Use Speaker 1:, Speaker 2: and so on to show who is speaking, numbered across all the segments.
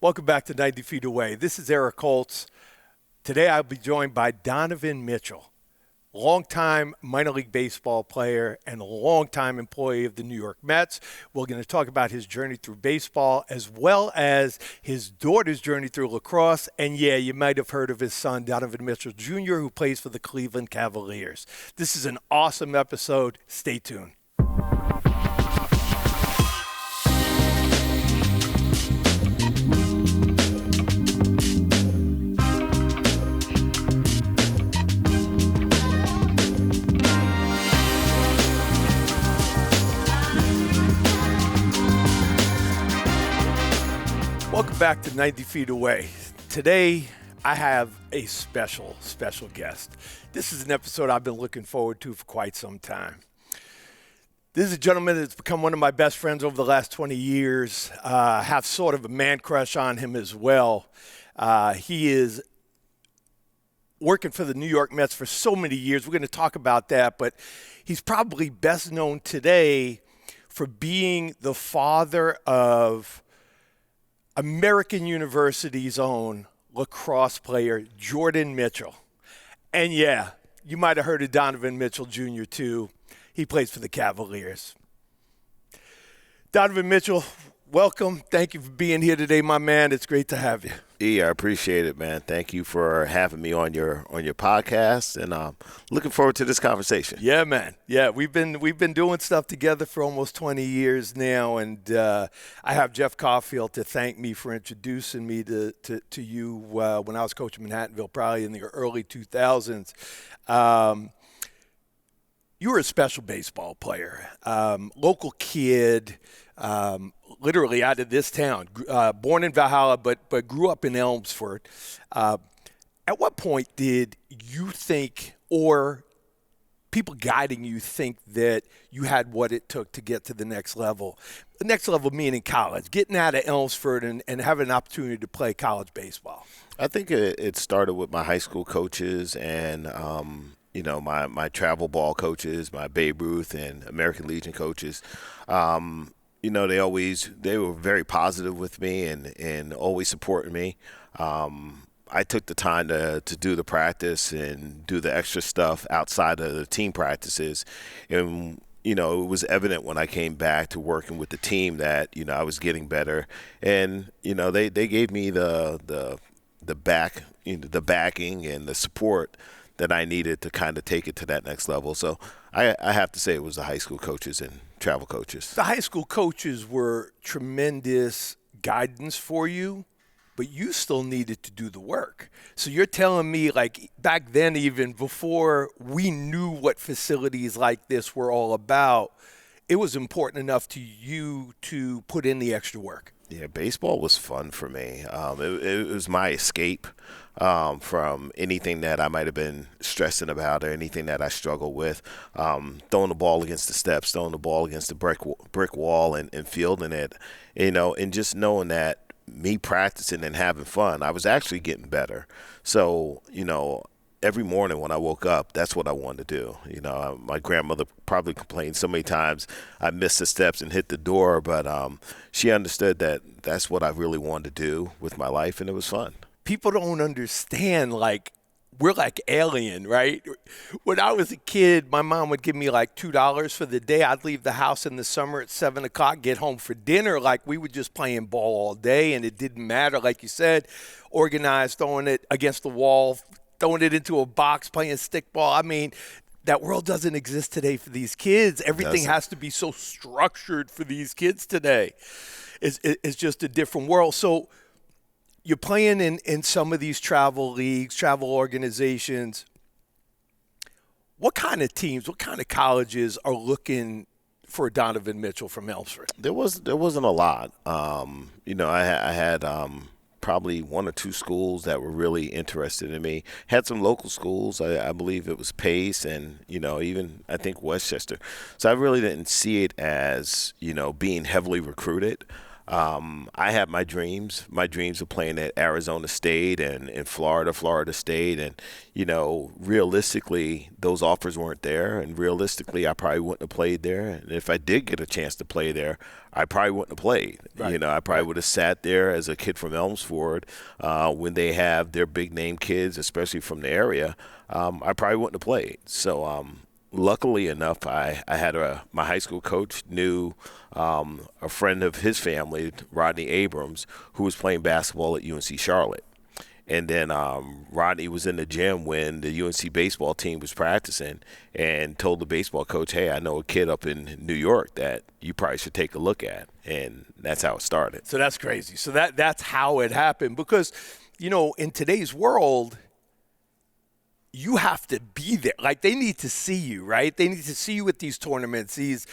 Speaker 1: Welcome back to 90 Feet Away. This is Eric Holtz. Today I'll be joined by Donovan Mitchell, longtime minor league baseball player and a longtime employee of the New York Mets. We're going to talk about his journey through baseball as well as his daughter's journey through lacrosse. And yeah, you might have heard of his son, Donovan Mitchell Jr., who plays for the Cleveland Cavaliers. This is an awesome episode. Stay tuned. Welcome back to 90 Feet Away. Today, I have a special guest. This is an episode I've been looking forward to for quite some time. This is a gentleman that's become one of my best friends over the last 20 years. Have sort of a man crush on him as well. He is working for the New York Mets for so many years. We're going to talk about that, but he's probably best known today for being the father of American University's own lacrosse player, Jordan Mitchell. And yeah, you might have heard of Donovan Mitchell Jr. too. He plays for the Cavaliers. Donovan Mitchell, welcome. Thank you for being here today, my man. It's great to have you.
Speaker 2: I appreciate it, man. Thank you for having me on your podcast, and looking forward to this conversation.
Speaker 1: Yeah, man. Yeah, we've been doing stuff together for almost 20 years now, and I have Jeff Caulfield to thank me for introducing me to you when I was coaching Manhattanville, probably in the early 2000s. You were a special baseball player, local kid. Literally out of this town, born in Valhalla, but grew up in Elmsford. At what point did you think, or people guiding you think, that you had what it took to get to the next level? The next level meaning college, getting out of Elmsford and having an opportunity to play college baseball.
Speaker 2: I think it started with my high school coaches and my travel ball coaches, my Babe Ruth and American Legion coaches. They were very positive with me and always supporting me. I took the time to do the practice and do the extra stuff outside of the team practices. And, it was evident when I came back to working with the team that, I was getting better. And, they gave me the backing and the support that I needed to kind of take it to that next level. So I have to say it was the high school coaches and travel coaches.
Speaker 1: The high school coaches were tremendous guidance for you, but you still needed to do the work. So you're telling me, like, back then, even before we knew what facilities like this were all about, it was important enough to you to put in the extra work.
Speaker 2: Yeah, baseball was fun for me. It was my escape from anything that I might have been stressing about or anything that I struggled with. Throwing the ball against the steps, throwing the ball against the brick wall and fielding it, and just knowing that me practicing and having fun, I was actually getting better. So, every morning when I woke up, that's what I wanted to do. My grandmother probably complained so many times I missed the steps and hit the door, but she understood that that's what I really wanted to do with my life, and it was fun.
Speaker 1: People don't understand, like, we're like alien, right? When I was a kid, my mom would give me like $2 for the day. I'd leave the house in the summer at 7 o'clock, get home for dinner. Like, we were just playing ball all day, and it didn't matter. Like you said, organized, throwing it against the wall, throwing it into a box, playing stickball. I mean, that world doesn't exist today for these kids. Everything has to be so structured for these kids today. It's just a different world. So you're playing in some of these travel leagues, travel organizations. What kind of teams, what kind of colleges are looking for Donovan Mitchell from Elmsford?
Speaker 2: There wasn't a lot. I had probably one or two schools that were really interested in me. Had some local schools. I believe it was Pace and, even I think Westchester. So I really didn't see it as, being heavily recruited. I had my dreams. My dreams of playing at Arizona State and in Florida State. And, realistically, those offers weren't there. And realistically, I probably wouldn't have played there. And if I did get a chance to play there, I probably wouldn't have played.
Speaker 1: Right.
Speaker 2: I probably would have sat there as a kid from Elmsford when they have their big-name kids, especially from the area. I probably wouldn't have played. So, luckily enough, I had my high school coach knew a friend of his family, Rodney Abrams, who was playing basketball at UNC Charlotte. And then Rodney was in the gym when the UNC baseball team was practicing and told the baseball coach, hey, I know a kid up in New York that you probably should take a look at. And that's how it started.
Speaker 1: So that's crazy. So that's how it happened because, in today's world, you have to be there. Like, they need to see you, right? They need to see you at these tournaments, these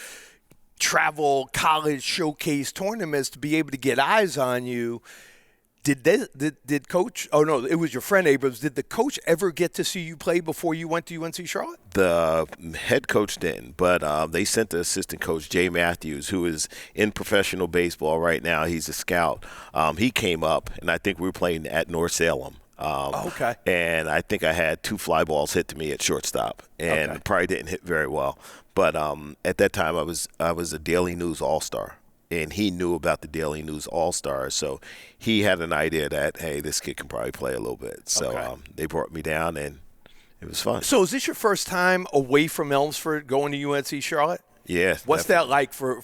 Speaker 1: travel college showcase tournaments to be able to get eyes on you. Did Coach – oh, no, it was your friend Abrams. Did the coach ever get to see you play before you went to UNC Charlotte?
Speaker 2: The head coach didn't, but they sent the assistant coach, Jay Matthews, who is in professional baseball right now. He's a scout. He came up, and I think we were playing at North Salem.
Speaker 1: Okay.
Speaker 2: And I think I had 2 fly balls hit to me at shortstop, and probably didn't hit very well. But at that time, I was a Daily News All-Star, and he knew about the Daily News All-Stars, so he had an idea that, hey, this kid can probably play a little bit. So they brought me down, and it was fun.
Speaker 1: So is this your first time away from Elmsford going to UNC Charlotte?
Speaker 2: Yeah.
Speaker 1: What's that like for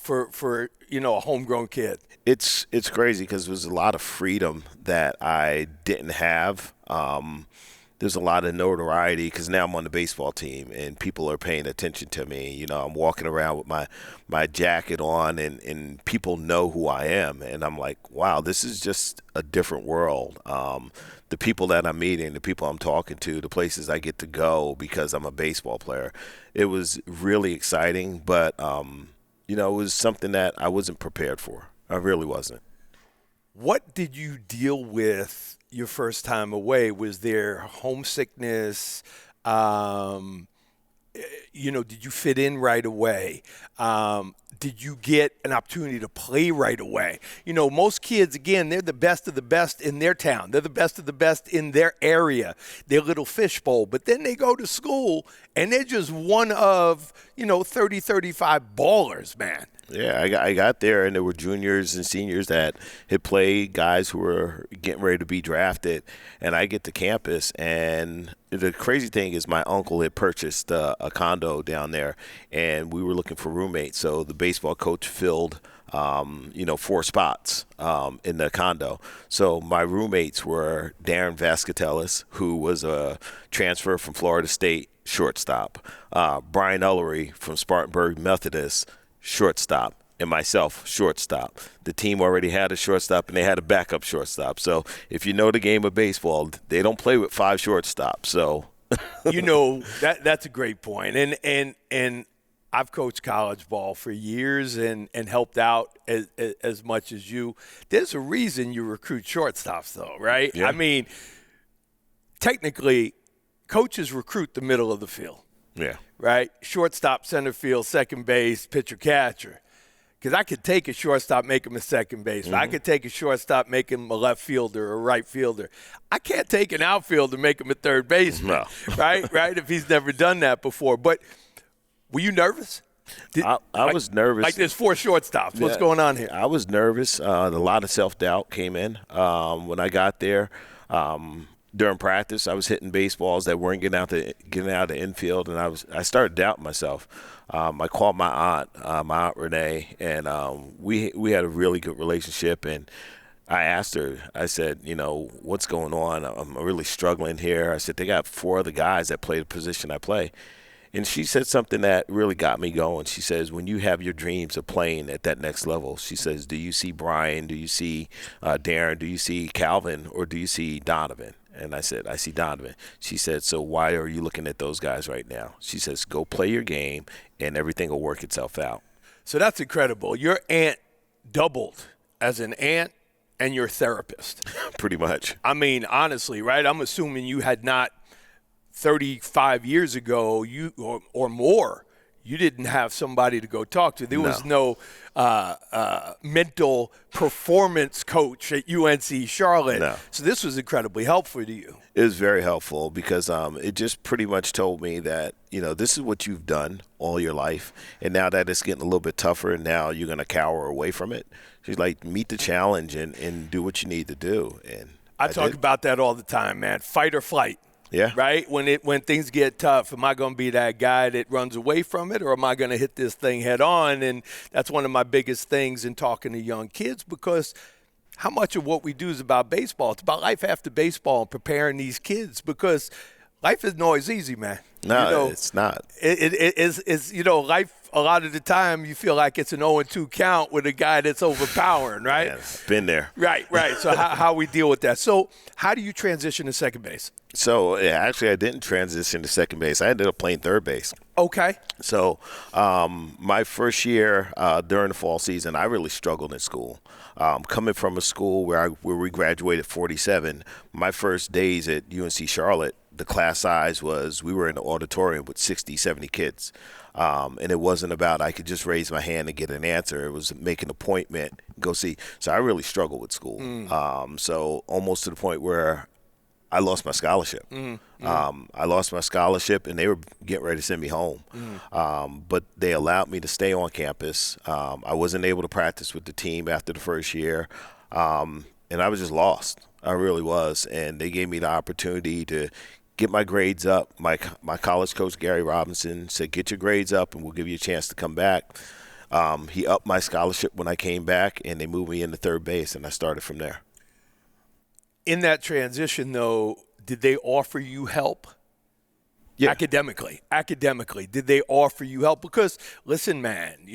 Speaker 1: a homegrown kid?
Speaker 2: It's crazy because there's a lot of freedom that I didn't have. There's a lot of notoriety because now I'm on the baseball team and people are paying attention to me. I'm walking around with my jacket on and people know who I am. And I'm like, wow, this is just a different world. The people that I'm meeting, the people I'm talking to, the places I get to go because I'm a baseball player. It was really exciting, but, it was something that I wasn't prepared for. I really wasn't.
Speaker 1: What did you deal with your first time away? Was there homesickness? Did you fit in right away? Did you get an opportunity to play right away? Most kids, again, they're the best of the best in their town. They're the best of the best in their area, their little fishbowl. But then they go to school, and they're just one of, 30, 35 ballers, man.
Speaker 2: Yeah, I got there, and there were juniors and seniors that had played, guys who were getting ready to be drafted, and I get to campus, and the crazy thing is my uncle had purchased a condo down there, and we were looking for roommates, so the baseball coach filled 4 spots in the condo. So my roommates were Darren Vascatellis, who was a transfer from Florida State, shortstop, Brian Ullery from Spartanburg Methodist, shortstop, and myself, shortstop. The team already had a shortstop, and they had a backup shortstop. So if you know the game of baseball, they don't play with 5 shortstops. So
Speaker 1: that's a great point. And I've coached college ball for years and helped out as much as you. There's a reason you recruit shortstops, though, right?
Speaker 2: Yeah.
Speaker 1: I mean, technically, coaches recruit the middle of the field.
Speaker 2: Yeah.
Speaker 1: Right? Shortstop, center field, second base, pitcher, catcher. Because I could take a shortstop, make him a second baseman. I could take a shortstop, make him a left fielder or a right fielder. I can't take an outfielder, make him a third baseman.
Speaker 2: No.
Speaker 1: Right? If he's never done that before. But were you nervous?
Speaker 2: I was nervous.
Speaker 1: Like there's 4 shortstops. What's going on here?
Speaker 2: I was nervous. A lot of self-doubt came in when I got there. During practice, I was hitting baseballs that weren't getting out the infield, and I started doubting myself. I called my aunt Renee, and we had a really good relationship. And I asked her, I said, what's going on? I'm really struggling here. I said, they got 4 other guys that play the position I play. And she said something that really got me going. She says, when you have your dreams of playing at that next level, she says, do you see Brian? Do you see Darren? Do you see Calvin? Or do you see Donovan? And I said, I see Donovan. She said, so why are you looking at those guys right now? She says, go play your game, and everything will work itself out.
Speaker 1: So that's incredible. Your aunt doubled as an aunt and your therapist.
Speaker 2: Pretty much.
Speaker 1: I mean, honestly, right? I'm assuming you had not 35 years ago or more, you didn't have somebody to go talk to. There
Speaker 2: No.
Speaker 1: was no mental performance coach at UNC Charlotte.
Speaker 2: No.
Speaker 1: So this was incredibly helpful to you.
Speaker 2: It was very helpful because it just pretty much told me that, this is what you've done all your life. And now that it's getting a little bit tougher and now you're going to cower away from it. She's like, meet the challenge and do what you need to do. And
Speaker 1: I talk about that all the time, man. Fight or flight.
Speaker 2: Yeah.
Speaker 1: Right? When things get tough, am I going to be that guy that runs away from it, or am I going to hit this thing head on? And that's one of my biggest things in talking to young kids, because how much of what we do is about baseball? It's about life after baseball and preparing these kids, because life isn't always easy, man.
Speaker 2: No, it's not.
Speaker 1: It's life, a lot of the time you feel like it's an 0-2 count with a guy that's overpowering, right?
Speaker 2: Man, been there.
Speaker 1: Right. So how we deal with that. So how do you transition to second base?
Speaker 2: So, actually, I didn't transition to second base. I ended up playing third base.
Speaker 1: Okay.
Speaker 2: So, my first year during the fall season, I really struggled in school. Coming from a school where we graduated 47, my first days at UNC Charlotte, the class size was, we were in the auditorium with 60, 70 kids. And it wasn't about I could just raise my hand and get an answer. It was make an appointment, go see. So I really struggled with school. So almost to the point where I lost my scholarship. I lost my scholarship, and they were getting ready to send me home. But they allowed me to stay on campus. I wasn't able to practice with the team after the first year, and I was just lost. I really was. And they gave me the opportunity to get my grades up. My college coach, Gary Robinson, said, get your grades up, and we'll give you a chance to come back. He upped my scholarship when I came back, and they moved me into third base, and I started from there.
Speaker 1: In that transition, though, did they offer you help?
Speaker 2: Yeah.
Speaker 1: Academically, did they offer you help? Because, listen, man,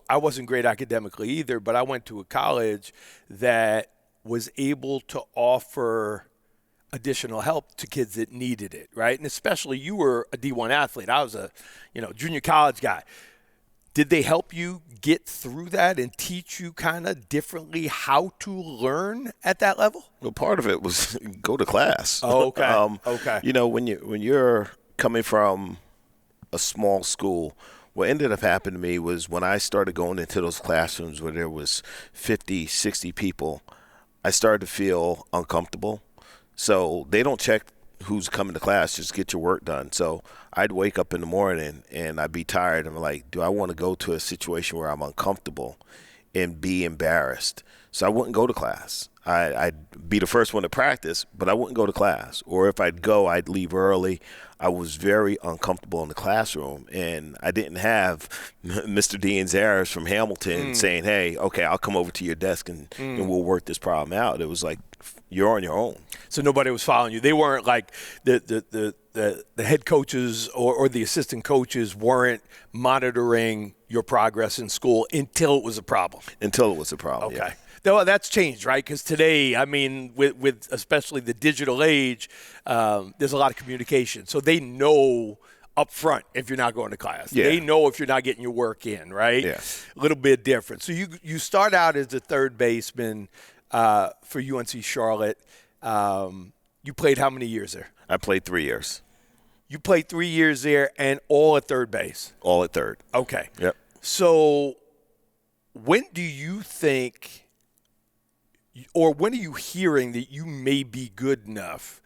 Speaker 1: I wasn't great academically either, but I went to a college that was able to offer additional help to kids that needed it, right? And especially you were a D1 athlete. I was a, junior college guy. Did they help you get through that and teach you kind of differently how to learn at that level?
Speaker 2: Well, part of it was go to class.
Speaker 1: Oh, okay. Okay.
Speaker 2: When you're coming from a small school, what ended up happening to me was when I started going into those classrooms where there was 50, 60 people, I started to feel uncomfortable. So they don't check who's coming to class, just get your work done. So I'd wake up in the morning and I'd be tired. I'm like, do I want to go to a situation where I'm uncomfortable and be embarrassed? So I wouldn't go to class. I'd be the first one to practice, but I wouldn't go to class. Or if I'd go, I'd leave early. I was very uncomfortable in the classroom, and I didn't have Mr. D'Anzares from Hamilton saying, hey, okay, I'll come over to your desk and we'll work this problem out. It was like, you're on your own.
Speaker 1: So nobody was following you. They weren't like the head coaches or the assistant coaches weren't monitoring your progress in school until it was a problem.
Speaker 2: Until it was a problem,
Speaker 1: okay.
Speaker 2: Yeah.
Speaker 1: Though that's changed, right? Because today, I mean, with especially the digital age, there's a lot of communication. So they know up front if you're not going to class.
Speaker 2: Yeah.
Speaker 1: They know if you're not getting your work in, right?
Speaker 2: Yeah.
Speaker 1: A little bit different. So you start out as a third baseman for UNC Charlotte. You played how many years there?
Speaker 2: I played 3 years.
Speaker 1: You played 3 years there and all at third base?
Speaker 2: All at third.
Speaker 1: Okay.
Speaker 2: Yep.
Speaker 1: So when do you think – or when are you hearing that you may be good enough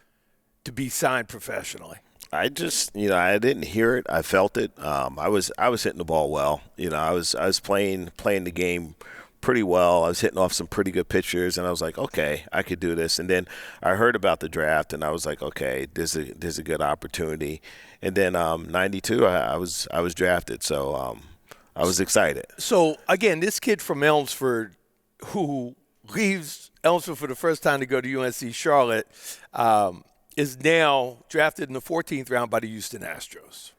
Speaker 1: to be signed professionally?
Speaker 2: I just, I didn't hear it. I felt it. I was hitting the ball well. I was playing the game pretty well. I was hitting off some pretty good pitchers, and I was like, okay, I could do this. And then I heard about the draft, and I was like, okay, there's a good opportunity. And then 92, I was drafted, so I was excited.
Speaker 1: So again, this kid from Elmsford who leaves Elmsford for the first time to go to UNC Charlotte is now drafted in the 14th round by the Houston Astros.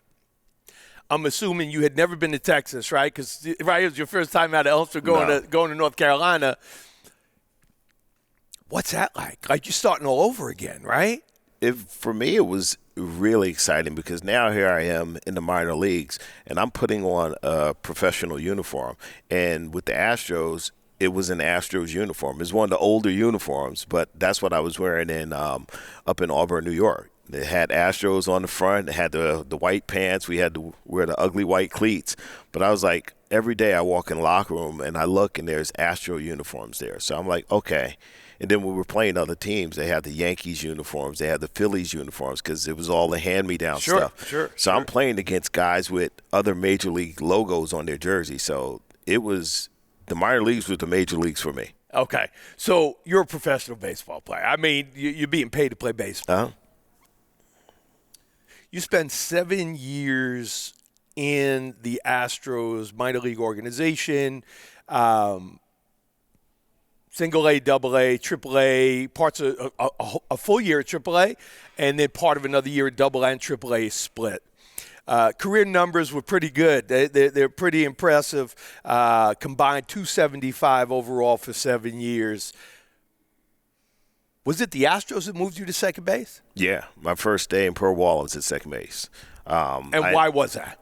Speaker 1: I'm assuming you had never been to Texas, right? Because it was your first time out of Elmsford going to North Carolina. What's that like? Like you're starting all over again, right?
Speaker 2: For me, it was really exciting because now here I am in the minor leagues, and I'm putting on a professional uniform. And with the Astros, it was an Astros uniform. It's one of the older uniforms, but that's what I was wearing up in Auburn, New York. They had Astros on the front. They had the white pants. We had to wear the ugly white cleats. But I was like, every day I walk in the locker room and I look and there's Astro uniforms there. So I'm like, okay. And then when we were playing other teams, they had the Yankees uniforms. They had the Phillies uniforms because it was all the hand-me-down stuff. So I'm playing against guys with other major league logos on their jersey. So it was the minor leagues was the major leagues for me.
Speaker 1: Okay. So you're a professional baseball player. I mean, you're being paid to play baseball.
Speaker 2: Uh-huh.
Speaker 1: You spent 7 years in the Astros minor league organization, single A, double A, triple A, parts of a full year at triple A, and then part of another year at double A and triple A split. Career numbers were pretty good. They're pretty impressive. Combined 275 overall for 7 years. Was it the Astros that moved you to second base?
Speaker 2: Yeah, my first day in pro ball I was at second base.
Speaker 1: Why was that?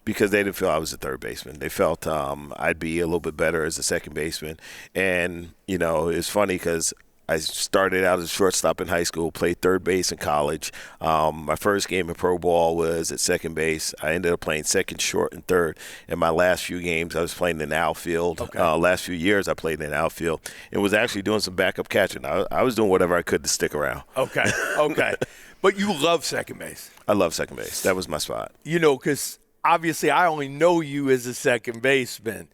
Speaker 2: Because they didn't feel I was a third baseman. They felt I'd be a little bit better as a second baseman. And, you know, it's funny because I started out as a shortstop in high school, played third base in college. My first game in pro ball was at second base. I ended up playing second, short, and third. In my last few games, I was playing in the outfield.
Speaker 1: Okay.
Speaker 2: Last few years, I played in the outfield and was actually doing some backup catching. I was doing whatever I could to stick around.
Speaker 1: Okay. But you love second base.
Speaker 2: I love second base. That was my spot.
Speaker 1: You know, because obviously I only know you as a second baseman.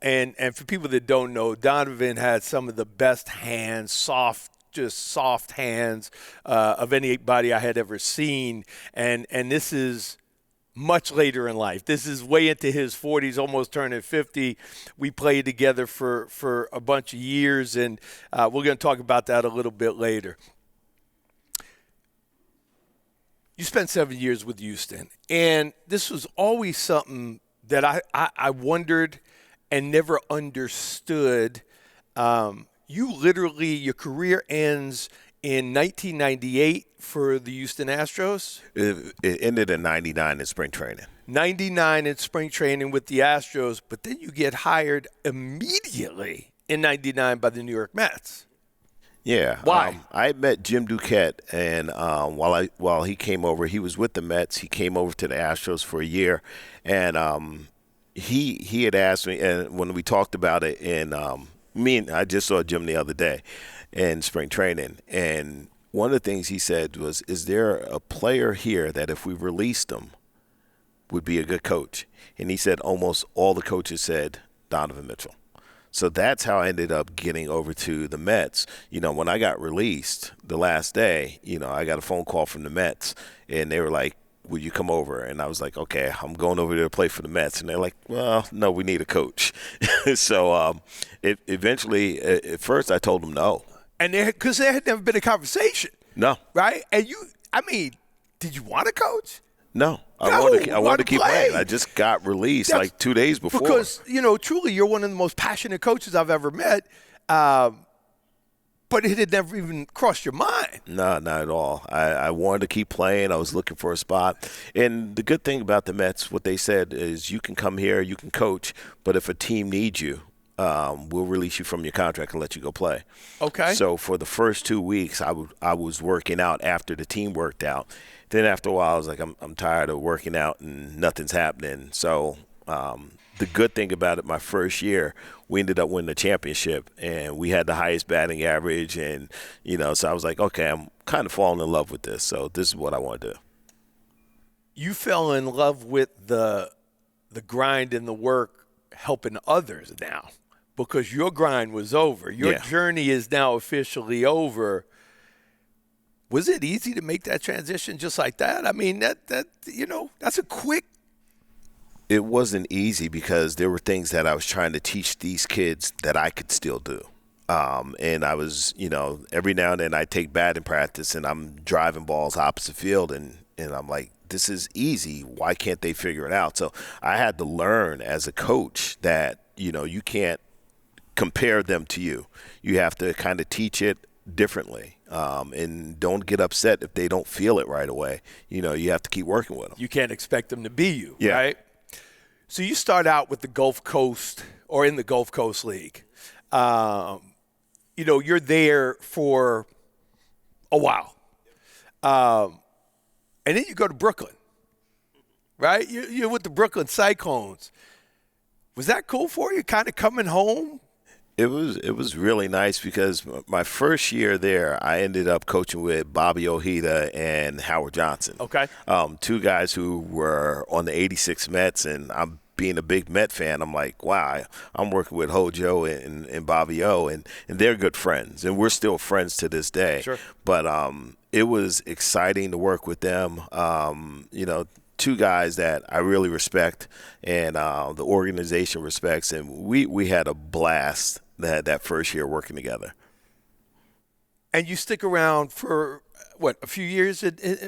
Speaker 1: And for people that don't know, Donovan had some of the best hands, soft hands of anybody I had ever seen. And this is much later in life. This is way into his 40s, almost turning 50. We played together for a bunch of years, and we're going to talk about that a little bit later. You spent 7 years with Houston, and this was always something that I wondered and never understood. You literally, your career ends in 1998 for the Houston Astros.
Speaker 2: It ended in 99 in spring training.
Speaker 1: 99 in spring training with the Astros, but then you get hired immediately in 99 by the New York Mets.
Speaker 2: Yeah.
Speaker 1: Why? I
Speaker 2: met Jim Duquette, and while he came over, he was with the Mets. He came over to the Astros for a year, and he had asked me, and when we talked about it, and I just saw Jim the other day in spring training, and one of the things he said was, "Is there a player here that if we released him would be a good coach?" And he said almost all the coaches said Donovan Mitchell. So that's how I ended up getting over to the Mets. You know, when I got released the last day, you know, I got a phone call from the Mets, and they were like, "Will you come over?" And I was like, "Okay, I'm going over there to play for the Mets." And they're like, "Well, no, we need a coach." So eventually, at first I told them no.
Speaker 1: And because there had never been a conversation.
Speaker 2: No.
Speaker 1: Right? And did you want to coach?
Speaker 2: No. I wanted to keep playing. I just got released like 2 days before.
Speaker 1: Because, you know, truly you're one of the most passionate coaches I've ever met. But it had never even crossed your mind.
Speaker 2: No, not at all. I wanted to keep playing. I was looking for a spot. And the good thing about the Mets, what they said is you can come here, you can coach, but if a team needs you, we'll release you from your contract and let you go play.
Speaker 1: Okay.
Speaker 2: So for the first 2 weeks, I was working out after the team worked out. Then after a while, I was like, I'm tired of working out and nothing's happening. So the good thing about it, my first year, we ended up winning the championship, and we had the highest batting average. And, you know, so I was like, okay, I'm kind of falling in love with this. So this is what I want to do.
Speaker 1: You fell in love with the grind and the work helping others now because your grind was over. Your journey is now officially over. Was it easy to make that transition just like that? I mean, that's a quick.
Speaker 2: It wasn't easy because there were things that I was trying to teach these kids that I could still do. And I was, you know, every now and then I take batting practice and I'm driving balls opposite field and I'm like, this is easy. Why can't they figure it out? So I had to learn as a coach that, you know, you can't compare them to you. You have to kind of teach it differently. And don't get upset if they don't feel it right away. You know, you have to keep working with them.
Speaker 1: You can't expect them to be you, right? So you start out with the Gulf Coast or in the Gulf Coast League. You know, you're there for a while. And then you go to Brooklyn, right? You're with the Brooklyn Cyclones. Was that cool for you, kind of coming home?
Speaker 2: It was really nice because my first year there, I ended up coaching with Bobby Ojeda and Howard Johnson.
Speaker 1: Okay.
Speaker 2: Two guys who were on the '86 Mets, and I'm being a big Met fan. I'm like, wow, I'm working with Hojo and Bobby O, and they're good friends, and we're still friends to this day.
Speaker 1: Sure.
Speaker 2: But it was exciting to work with them. Two guys that I really respect and the organization respects, and we had a blast that first year working together.
Speaker 1: And you stick around for, a few years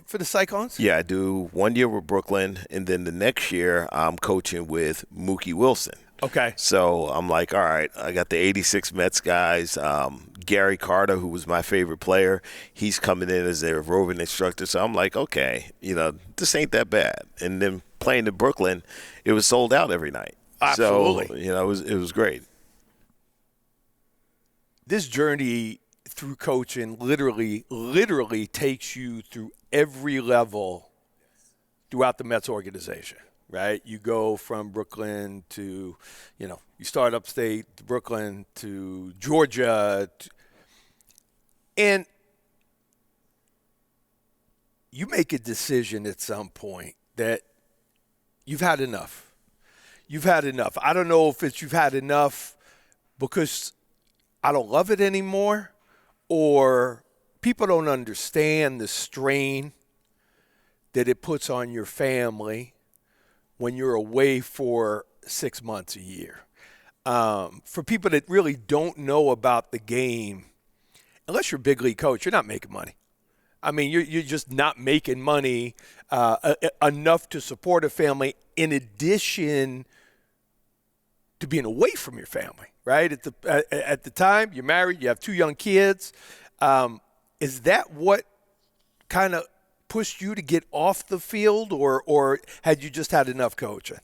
Speaker 1: for the Cyclones?
Speaker 2: Yeah, I do 1 year with Brooklyn, and then the next year I'm coaching with Mookie Wilson.
Speaker 1: Okay.
Speaker 2: So I'm like, all right, I got the '86 Mets guys. Gary Carter, who was my favorite player, he's coming in as their roving instructor. So I'm like, okay, this ain't that bad. And then playing in Brooklyn, it was sold out every night.
Speaker 1: Absolutely.
Speaker 2: So, it was great.
Speaker 1: This journey through coaching literally takes you through every level throughout the Mets organization. Right? You go from Brooklyn to, you start upstate to Brooklyn to Georgia. And you make a decision at some point that you've had enough. You've had enough. I don't know if it's you've had enough because I don't love it anymore, or people don't understand the strain that it puts on your family when you're away for 6 months a year. For people that really don't know about the game, unless you're a big league coach, you're not making money. I mean, you're just not making money enough to support a family in addition to being away from your family, right? At the time, you're married, you have 2 young kids. Is that what kind of pushed you to get off the field, or had you just had enough coaching?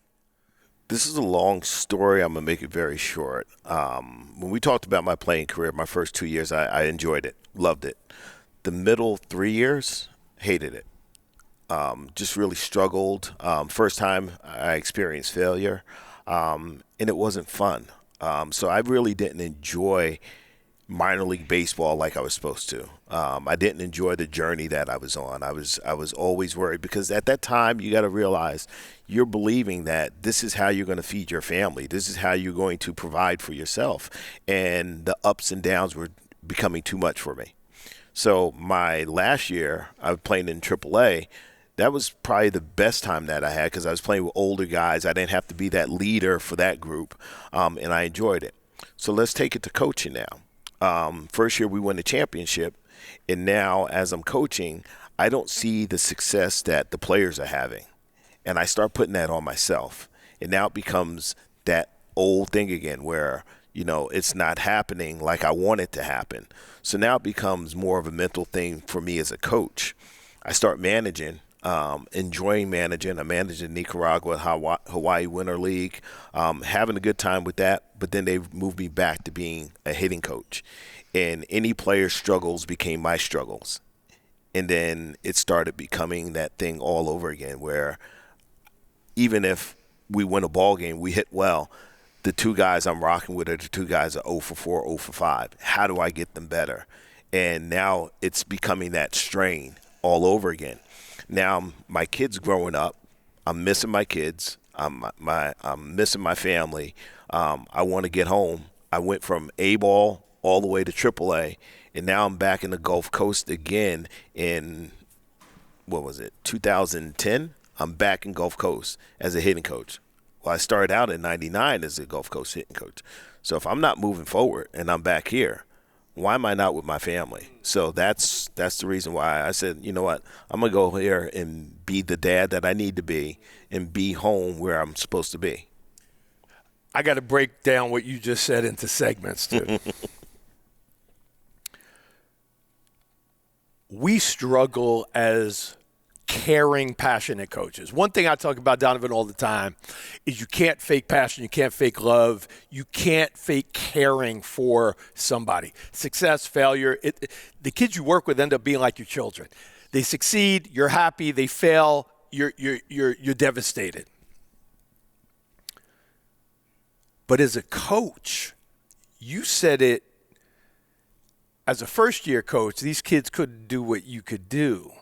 Speaker 2: This is a long story. I'm going to make it very short. When we talked about my playing career, my first 2 years, I enjoyed it, loved it. The middle 3 years, hated it. Just really struggled. First time I experienced failure, and it wasn't fun. So I really didn't enjoy minor league baseball like I was supposed to. I didn't enjoy the journey that I was on. I was always worried because at that time you got to realize you're believing that this is how you're going to feed your family. This is how you're going to provide for yourself. And the ups and downs were becoming too much for me. So my last year, I was playing in AAA. That was probably the best time that I had because I was playing with older guys. I didn't have to be that leader for that group, and I enjoyed it. So let's take it to coaching now. First year we won the championship, and now as I'm coaching, I don't see the success that the players are having, and I start putting that on myself. And now it becomes that old thing again where, it's not happening like I want it to happen. So now it becomes more of a mental thing for me as a coach. I start managing, enjoying managing. I'm managing Nicaragua, Hawaii Winter League, having a good time with that. But then they moved me back to being a hitting coach. And any player's struggles became my struggles. And then it started becoming that thing all over again where even if we win a ball game, we hit well, the 2 guys I'm rocking with are the 2 guys are 0 for 4, 0 for 5. How do I get them better? And now it's becoming that strain all over again. Now my kids growing up, I'm missing my kids. I'm missing my family. I want to get home. I went from A-ball all the way to AAA, and now I'm back in the Gulf Coast again in, 2010? I'm back in Gulf Coast as a hitting coach. Well, I started out in '99 as a Gulf Coast hitting coach. So if I'm not moving forward and I'm back here, why am I not with my family? So that's the reason why I said, you know what, I'm going to go here and be the dad that I need to be and be home where I'm supposed to be.
Speaker 1: I got to break down what you just said into segments, too. We struggle as caring, passionate coaches. One thing I talk about, Donovan, all the time is you can't fake passion, you can't fake love, you can't fake caring for somebody. Success, failure, the kids you work with end up being like your children. They succeed, you're happy. They fail, you're devastated. But as a coach, you said it, as a first-year coach, these kids couldn't do what you could do.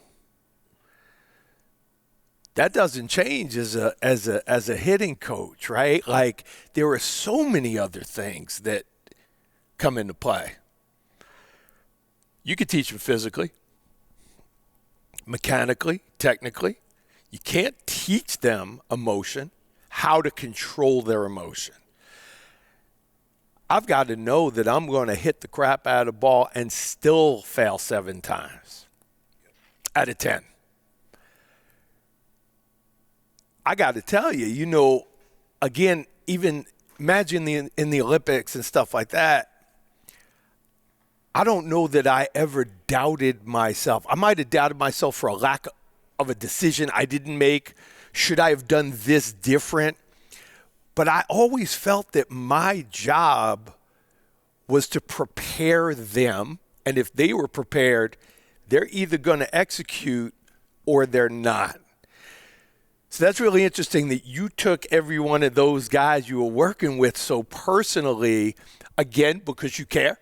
Speaker 1: That doesn't change as a hitting coach, right? Like, there are so many other things that come into play. You could teach them physically, mechanically, technically. You can't teach them emotion, how to control their emotion. I've got to know that I'm going to hit the crap out of the ball and still fail 7 times out of 10. I got to tell you, again, even imagine in the Olympics and stuff like that, I don't know that I ever doubted myself. I might have doubted myself for a lack of a decision I didn't make. Should I have done this different? But I always felt that my job was to prepare them. And if they were prepared, they're either going to execute or they're not. So that's really interesting that you took every one of those guys you were working with so personally, again, because you care.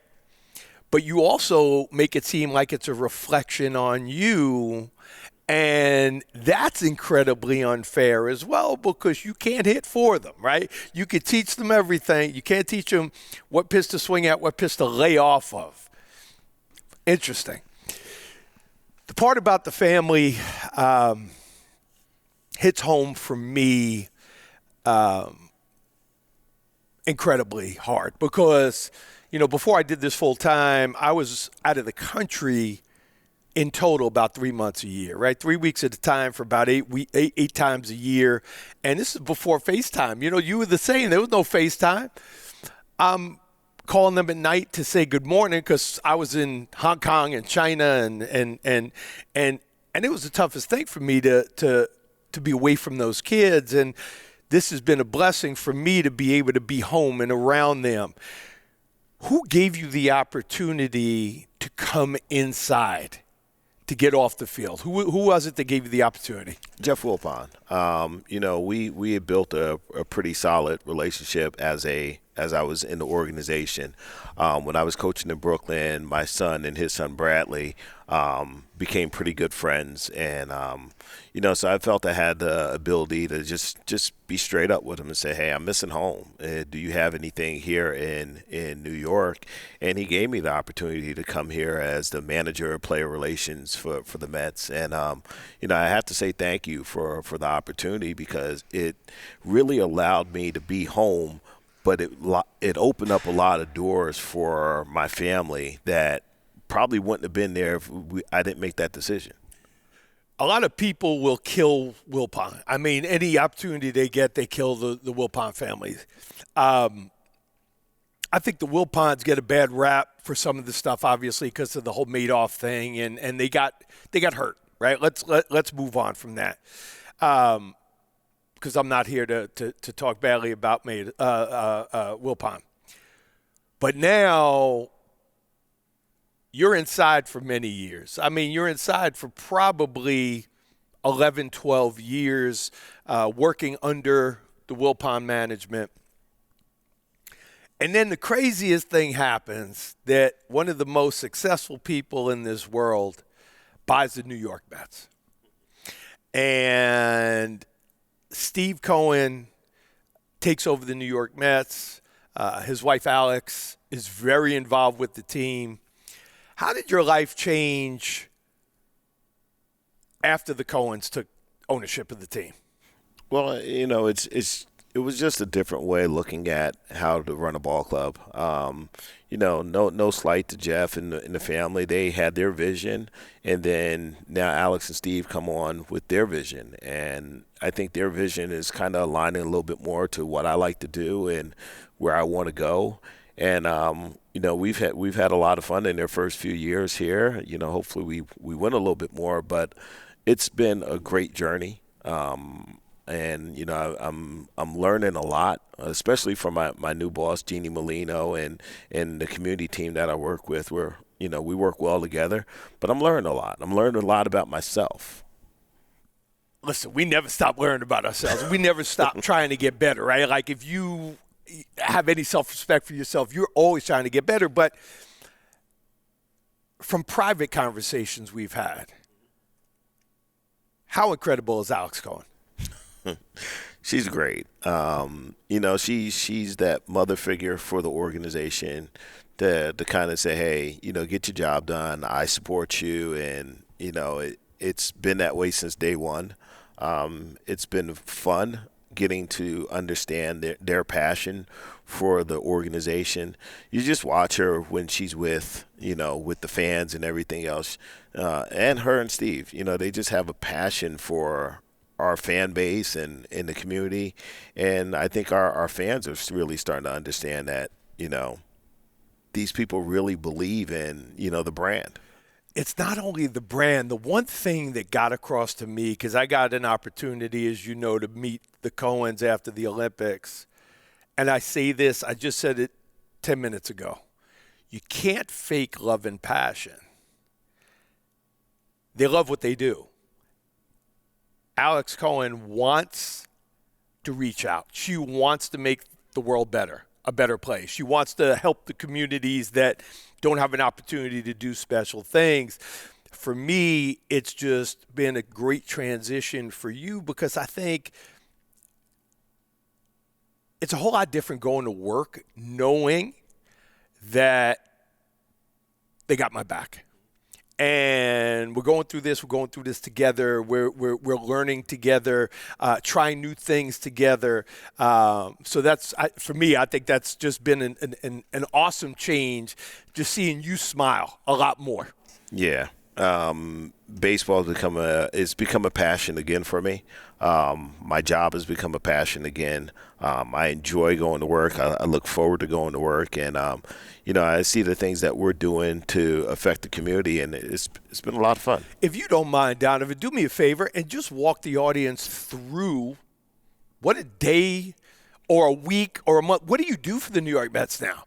Speaker 1: But you also make it seem like it's a reflection on you. And that's incredibly unfair as well, because you can't hit for them, right? You could teach them everything. You can't teach them what pitch to swing at, what pitch to lay off of. Interesting. The part about the family hits home for me incredibly hard because, before I did this full time, I was out of the country in total about 3 months a year, right? 3 weeks at a time for about eight times a year. And this is before FaceTime. You were the same. There was no FaceTime. I'm calling them at night to say good morning because I was in Hong Kong and China and it was the toughest thing for me to be away from those kids. And this has been a blessing for me to be able to be home and around them. Who gave you the opportunity to come inside, to get off the field? Who was it that gave you the opportunity?
Speaker 2: Jeff Wilpon. We had built a pretty solid relationship as I was in the organization. When I was coaching in Brooklyn, my son and his son Bradley became pretty good friends, and so I felt I had the ability to just be straight up with him and say, hey, I'm missing home. Do you have anything here in New York? And he gave me the opportunity to come here as the manager of player relations for the Mets. And I have to say thank you for the opportunity, because it really allowed me to be home, but it opened up a lot of doors for my family that probably wouldn't have been there if I didn't make that decision.
Speaker 1: A lot of people will kill Wilpon. I mean, any opportunity they get, they kill the Wilpon family. I think the Wilpons get a bad rap for some of the stuff, obviously, because of the whole Madoff thing, and they got hurt, right? Let's move on from that, because I'm not here to talk badly about Wilpon. But now you're inside for many years. I mean, you're inside for probably 11, 12 years, working under the Wilpon management. And then the craziest thing happens, that one of the most successful people in this world buys the New York Mets. And Steve Cohen takes over the New York Mets. His wife, Alex, is very involved with the team. How did your life change after the Cohens took ownership of the team?
Speaker 2: Well, it was just a different way of looking at how to run a ball club. No slight to Jeff and the family. They had their vision, and then now Alex and Steve come on with their vision. And I think their vision is kind of aligning a little bit more to what I like to do and where I want to go. And we've had a lot of fun in their first few years here. Hopefully we win a little bit more, but it's been a great journey. And I'm learning a lot, especially from my new boss, Jeannie Molino, and the community team that I work with. We're We work well together, but I'm learning a lot. I'm learning a lot about myself.
Speaker 1: Listen, we never stop learning about ourselves. We never stop trying to get better, right? Like if you have any self-respect for yourself, you're always trying to get better. But from private conversations we've had, how incredible is Alex Cohen?
Speaker 2: She's great. She's that mother figure for the organization to kind of say, hey, get your job done. I support you. And, it's been that way since day one. It's been fun getting to understand their passion for the organization. You just watch her when she's with the fans and everything else. And her and Steve, they just have a passion for our fan base and in the community. And I think our fans are really starting to understand that, these people really believe in, the brand.
Speaker 1: It's not only the brand. The one thing that got across to me, because I got an opportunity, as you know, to meet the Cohens after the Olympics. And I say this, I just said it 10 minutes ago. You can't fake love and passion. They love what they do. Alex Cohen wants to reach out. She wants to make the world better, a better place. She wants to help the communities that don't have an opportunity to do special things. For me, it's just been a great transition for you because I think it's a whole lot different going to work knowing that they got my back. And we're going through this together. We're learning together, trying new things together. So that's, for me, I think that's just been an awesome change, just seeing you smile a lot more.
Speaker 2: Yeah. Baseball has become a passion again for me. My job has become a passion again. I enjoy going to work. I look forward to going to work. And, I see the things that we're doing to affect the community, and it's been a lot of fun.
Speaker 1: If you don't mind, Donovan, do me a favor and just walk the audience through what a day or a week or a month. What do you do for the New York Mets now?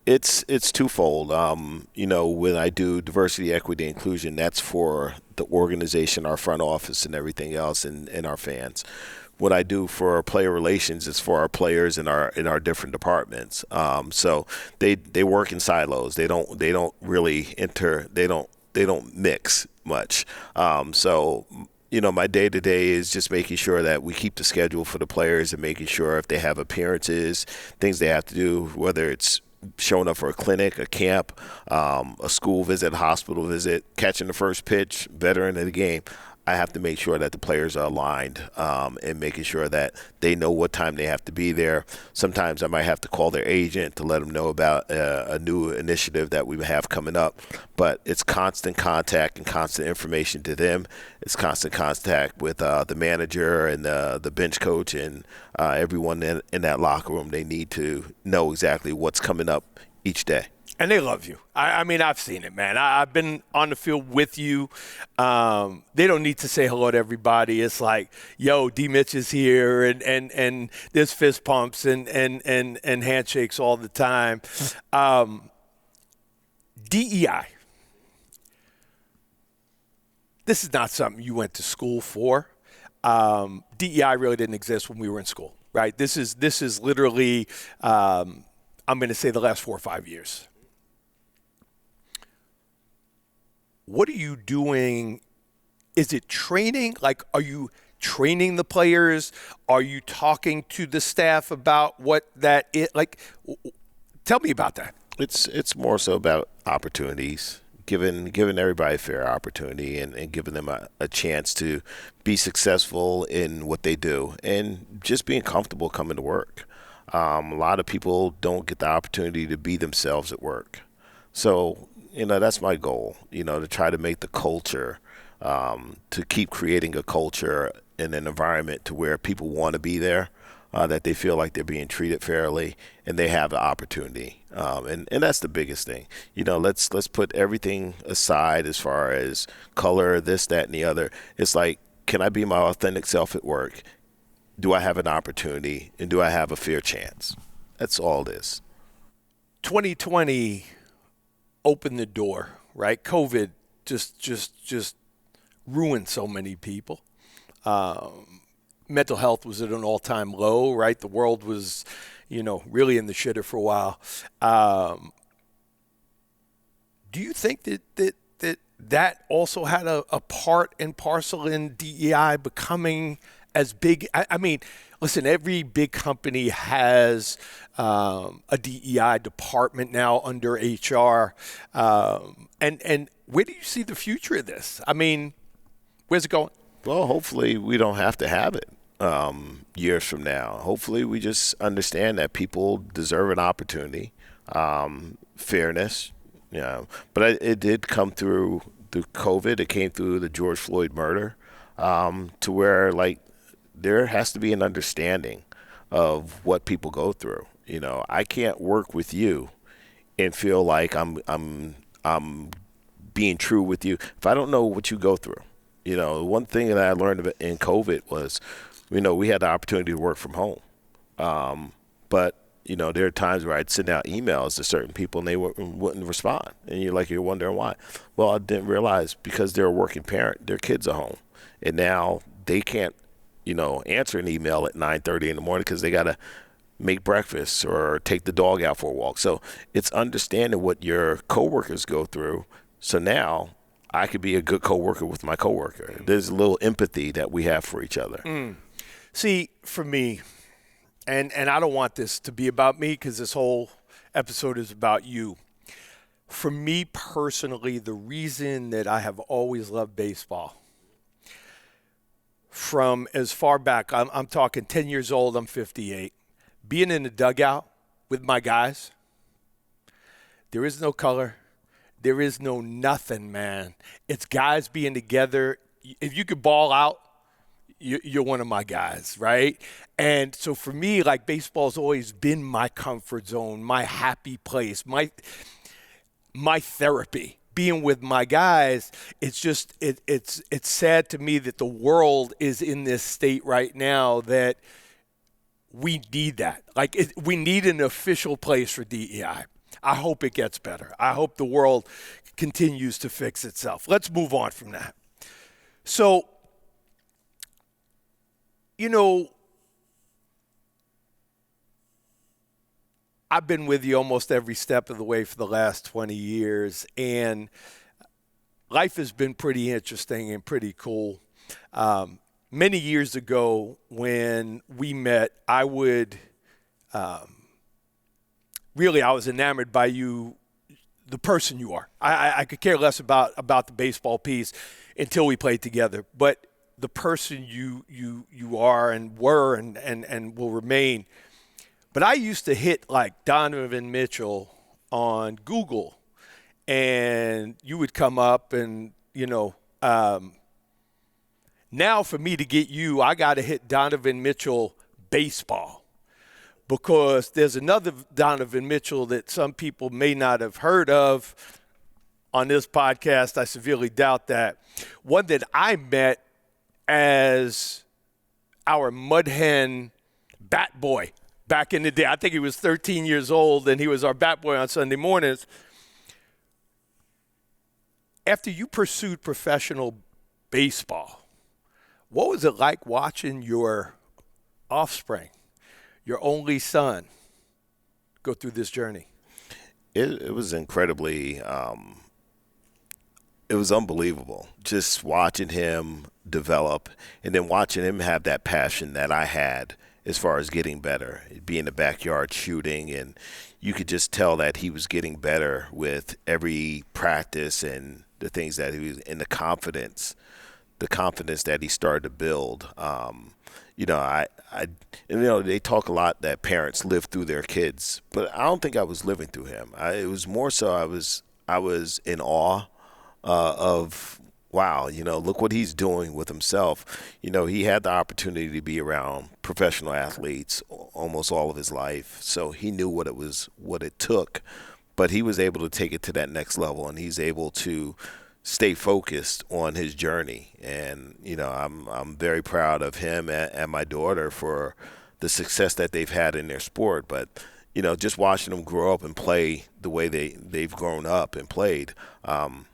Speaker 2: It's twofold. When I do diversity, equity, inclusion, that's for the organization, our front office, and everything else, and our fans. What I do for player relations is for our players in our different departments. So they work in silos. They don't really they don't mix much. My day-to-day is just making sure that we keep the schedule for the players and making sure if they have appearances, things they have to do, whether it's showing up for a clinic, a camp, a school visit, a hospital visit, catching the first pitch, veteran of the game. I have to make sure that the players are aligned and making sure that they know what time they have to be there. Sometimes I might have to call their agent to let them know about a new initiative that we have coming up. But it's constant contact and constant information to them. It's constant contact with the manager and the bench coach and everyone in that locker room. They need to know exactly what's coming up each day.
Speaker 1: And they love you. I mean, I've seen it, man. I've been on the field with you. They don't need to say hello to everybody. It's like, yo, D. Mitch is here, and there's fist pumps and handshakes all the time. DEI. This is not something you went to school for. DEI really didn't exist when we were in school, right? This is literally, I'm going to say the last 4 or 5 years. What are you doing? Is it training? Like, are you training the players? Are you talking to the staff about what that is? Like, tell me about that.
Speaker 2: It's more so about opportunities, giving everybody a fair opportunity and giving them a chance to be successful in what they do and just being comfortable coming to work. A lot of people don't get the opportunity to be themselves at work. So, that's my goal, to try to make the culture, to keep creating a culture and an environment to where people want to be there, that they feel like they're being treated fairly and they have the opportunity. And that's the biggest thing. Let's put everything aside as far as color, this, that, and the other. It's like, can I be my authentic self at work? Do I have an opportunity, and do I have a fair chance? That's all it is.
Speaker 1: 2020 opened the door, right? COVID just ruined so many people. Mental health was at an all-time low, right? The world was, really in the shitter for a while. Do you think that also had a part and parcel in DEI becoming as big? I mean, listen, every big company has a DEI department now under HR. And where do you see the future of this? I mean, where's it going?
Speaker 2: Well, hopefully we don't have to have it years from now. Hopefully we just understand that people deserve an opportunity, fairness. But it did come through COVID. It came through the George Floyd murder, to where there has to be an understanding of what people go through. I can't work with you and feel like I'm being true with you if I don't know what you go through. One thing that I learned in COVID was, we had the opportunity to work from home. But, there are times where I'd send out emails to certain people and they wouldn't respond. And you're wondering why. Well, I didn't realize because they're a working parent, their kids are home. And now they can't, answer an email at 9:30 in the morning because they got to make breakfast or take the dog out for a walk. So it's understanding what your coworkers go through. So now I could be a good coworker with my coworker. There's a little empathy that we have for each other.
Speaker 1: See, for me, and I don't want this to be about me because this whole episode is about you. For me personally, the reason that I have always loved baseball, from as far back, I'm talking 10 years old, I'm 58, being in the dugout with my guys, there is no color. There is no nothing, man. It's guys being together. If you could ball out, you're one of my guys, right? And so for me, baseball's always been my comfort zone, my happy place, my therapy. Being with my guys, it's just it's sad to me that the world is in this state right now that we need that. We need an official place for DEI. I hope it gets better. I hope the world continues to fix itself. Let's move on from that. So, I've been with you almost every step of the way for the last 20 years, and life has been pretty interesting and pretty cool. Many years ago when we met, I was enamored by you, the person you are. I could care less about the baseball piece until we played together. But the person you are and were and will remain. But I used to hit Donovan Mitchell on Google, and you would come up and, now for me to get you, I got to hit Donovan Mitchell baseball, because there's another Donovan Mitchell that some people may not have heard of on this podcast. I severely doubt that. One that I met as our Mud Hen bat boy back in the day. I think he was 13 years old, and he was our bat boy on Sunday mornings. After you pursued professional baseball, what was it like watching your offspring, your only son, go through this journey?
Speaker 2: It was incredibly, it was unbelievable just watching him develop and then watching him have that passion that I had as far as getting better, be in the backyard shooting, and you could just tell that he was getting better with every practice and the things that he was, and the confidence that he started to build. They talk a lot that parents live through their kids, but I don't think I was living through him. It was more so I was in awe of, wow, look what he's doing with himself. He had the opportunity to be around professional athletes almost all of his life, so he knew what it took, but he was able to take it to that next level, and he's able to stay focused on his journey. And I'm very proud of him and my daughter for the success that they've had in their sport. But just watching them grow up and play the way they've grown up and played, I'm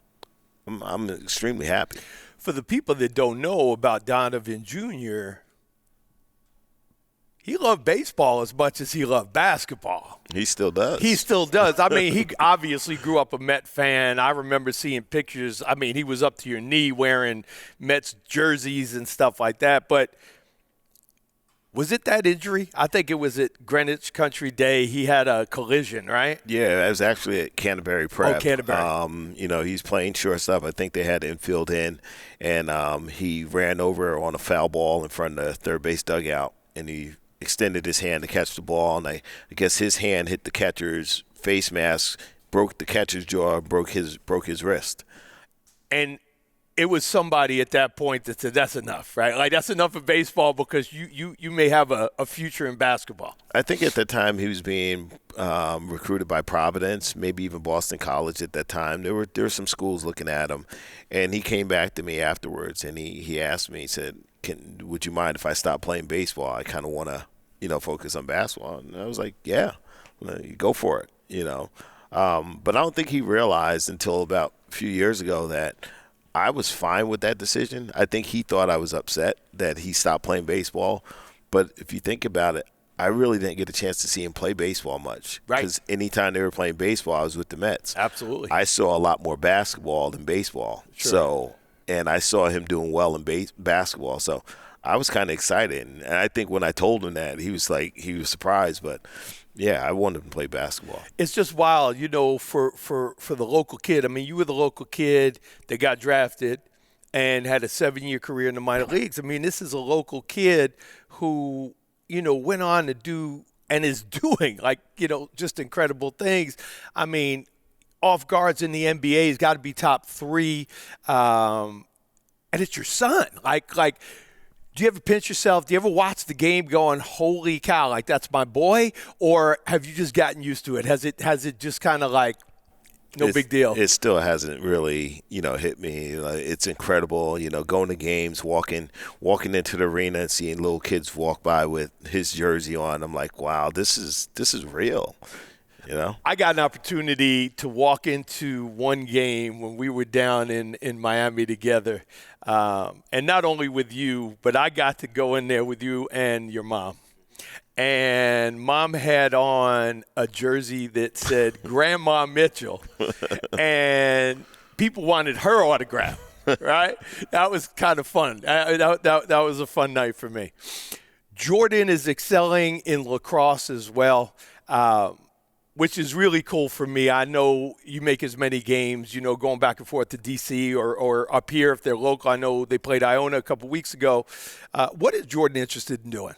Speaker 2: extremely happy.
Speaker 1: For the people that don't know about Donovan Jr., he loved baseball as much as he loved basketball.
Speaker 2: He still does.
Speaker 1: He still does. I mean, he obviously grew up a Met fan. I remember seeing pictures. I mean, he was up to your knee wearing Mets jerseys and stuff like that. But was it that injury? I think it was at Greenwich Country Day. He had a collision, right?
Speaker 2: Yeah, it was actually at Canterbury Prep.
Speaker 1: Oh, Canterbury.
Speaker 2: He's playing shortstop. I think they had infield in, and he ran over on a foul ball in front of the third base dugout, and he extended his hand to catch the ball, and I guess his hand hit the catcher's face mask, broke the catcher's jaw, broke his wrist.
Speaker 1: And it was somebody at that point that said, that's enough, right? Like, that's enough of baseball because you may have a future in basketball.
Speaker 2: I think at the time he was being recruited by Providence, maybe even Boston College at that time. There were some schools looking at him, and he came back to me afterwards, and he asked me, he said, would you mind if I stop playing baseball? I kind of want to, focus on basketball. And I was like, yeah, go for it, But I don't think he realized until about a few years ago that I was fine with that decision. I think he thought I was upset that he stopped playing baseball. But if you think about it, I really didn't get a chance to see him play baseball much.
Speaker 1: Right.
Speaker 2: Because anytime they were playing baseball, I was with the Mets.
Speaker 1: Absolutely.
Speaker 2: I saw a lot more basketball than baseball.
Speaker 1: Sure.
Speaker 2: And I saw him doing well in basketball. So I was kind of excited. And I think when I told him that, he was surprised. But, yeah, I wanted him to play basketball.
Speaker 1: It's just wild, for the local kid. I mean, you were the local kid that got drafted and had a 7-year career in the minor leagues. I mean, this is a local kid who, went on to do and is doing, just incredible things. I mean, off guards in the NBA has got to be top 3. And it's your son. Like, do you ever pinch yourself? Do you ever watch the game going, holy cow, like that's my boy? Or have you just gotten used to it? Has it just kind of like, big deal?
Speaker 2: It still hasn't really, hit me. It's incredible, going to games, walking into the arena and seeing little kids walk by with his jersey on. I'm like, wow, this is real.
Speaker 1: I got an opportunity to walk into one game when we were down in Miami together. And not only with you, but I got to go in there with you and your mom. And Mom had on a jersey that said Grandma Mitchell. And people wanted her autograph, right? That was kind of fun. That was a fun night for me. Jordan is excelling in lacrosse as well. Which is really cool for me. I know you make as many games, going back and forth to D.C. or up here if they're local. I know they played Iona a couple weeks ago. What is Jordan interested in doing?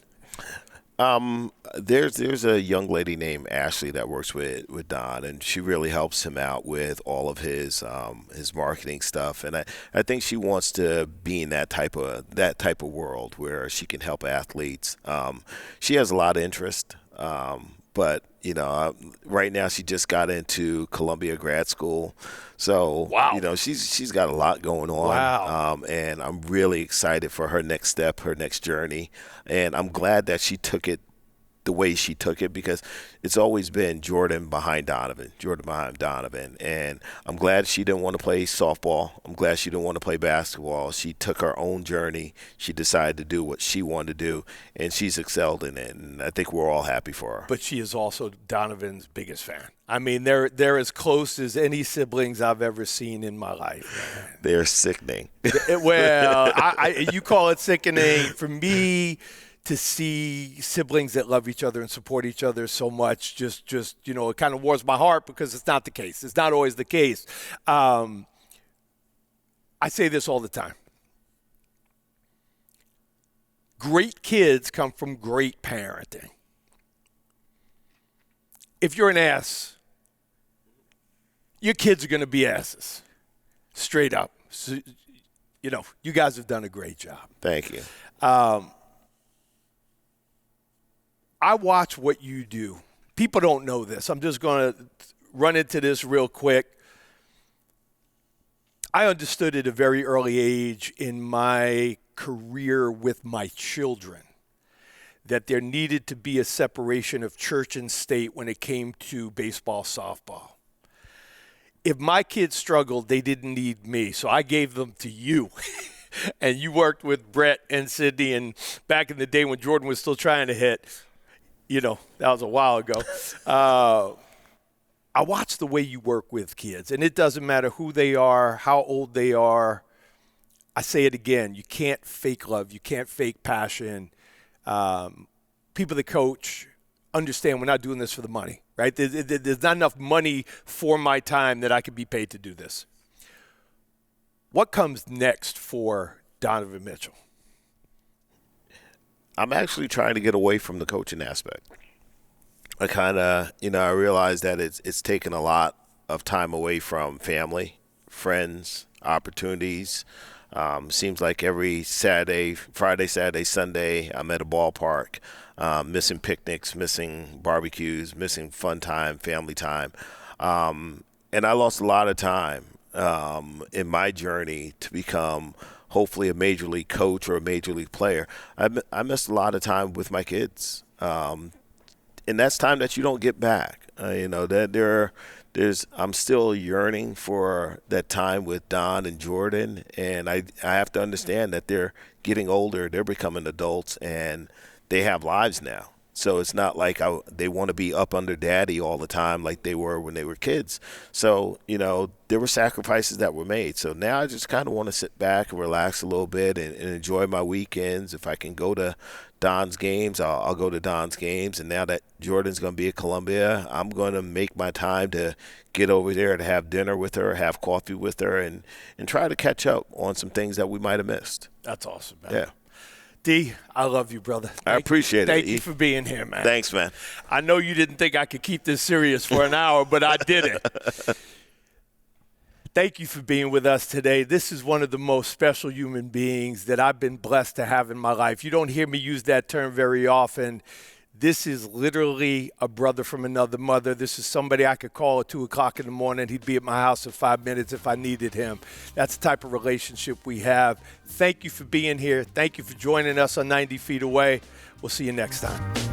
Speaker 2: There's a young lady named Ashley that works with Don, and she really helps him out with all of his marketing stuff. And I think she wants to be in that type of world where she can help athletes. She has a lot of interest. But, right now she just got into Columbia grad school. So,
Speaker 1: wow.
Speaker 2: She's got a lot going on.
Speaker 1: Wow.
Speaker 2: And I'm really excited for her next step, her next journey. And I'm glad that she took it the way she took it, because it's always been Jordan behind Donovan. And I'm glad she didn't want to play softball. I'm glad she didn't want to play basketball. She took her own journey. She decided to do what she wanted to do, and she's excelled in it. And I think we're all happy for her.
Speaker 1: But she is also Donovan's biggest fan. I mean, they're as close as any siblings I've ever seen in my life.
Speaker 2: They're sickening.
Speaker 1: Well, you call it sickening. For me, to see siblings that love each other and support each other so much, just it kind of warms my heart, because it's not the case. It's not always the case. I say this all the time. Great kids come from great parenting. If you're an ass, your kids are going to be asses. Straight up. So, you guys have done a great job.
Speaker 2: Thank you.
Speaker 1: I watch what you do. People don't know this. I'm just going to run into this real quick. I understood at a very early age in my career with my children that there needed to be a separation of church and state when it came to baseball, softball. If my kids struggled, they didn't need me, so I gave them to you. And you worked with Brett and Sydney, and back in the day when Jordan was still trying to hit, that was a while ago. I watch the way you work with kids, and it doesn't matter who they are, how old they are. I say it again, you can't fake love. You can't fake passion. People that coach understand we're not doing this for the money, right? There's not enough money for my time that I could be paid to do this. What comes next for Donovan Mitchell?
Speaker 2: I'm actually trying to get away from the coaching aspect. I kind of, I realize that it's taken a lot of time away from family, friends, opportunities. Seems like every Friday, Saturday, Sunday, I'm at a ballpark, missing picnics, missing barbecues, missing fun time, family time. And I lost a lot of time in my journey to become hopefully a major league coach or a major league player. I missed a lot of time with my kids. And that's time that you don't get back. I'm still yearning for that time with Don and Jordan, and I have to understand that they're getting older, they're becoming adults, and they have lives now. So it's not like they want to be up under daddy all the time like they were when they were kids. So, there were sacrifices that were made. So now I just kind of want to sit back and relax a little bit and enjoy my weekends. If I can go to Don's games, I'll go to Don's games. And now that Jordan's going to be at Columbia, I'm going to make my time to get over there to have dinner with her, have coffee with her, and try to catch up on some things that we might have missed.
Speaker 1: That's awesome, man.
Speaker 2: Yeah.
Speaker 1: D, I love you, brother.
Speaker 2: I appreciate it.
Speaker 1: Thank you for being here, man.
Speaker 2: Thanks, man.
Speaker 1: I know you didn't think I could keep this serious for an hour, but I did it. Thank you for being with us today. This is one of the most special human beings that I've been blessed to have in my life. You don't hear me use that term very often. This is literally a brother from another mother. This is somebody I could call at 2 o'clock in the morning. He'd be at my house in 5 minutes if I needed him. That's the type of relationship we have. Thank you for being here. Thank you for joining us on 90 Feet Away. We'll see you next time.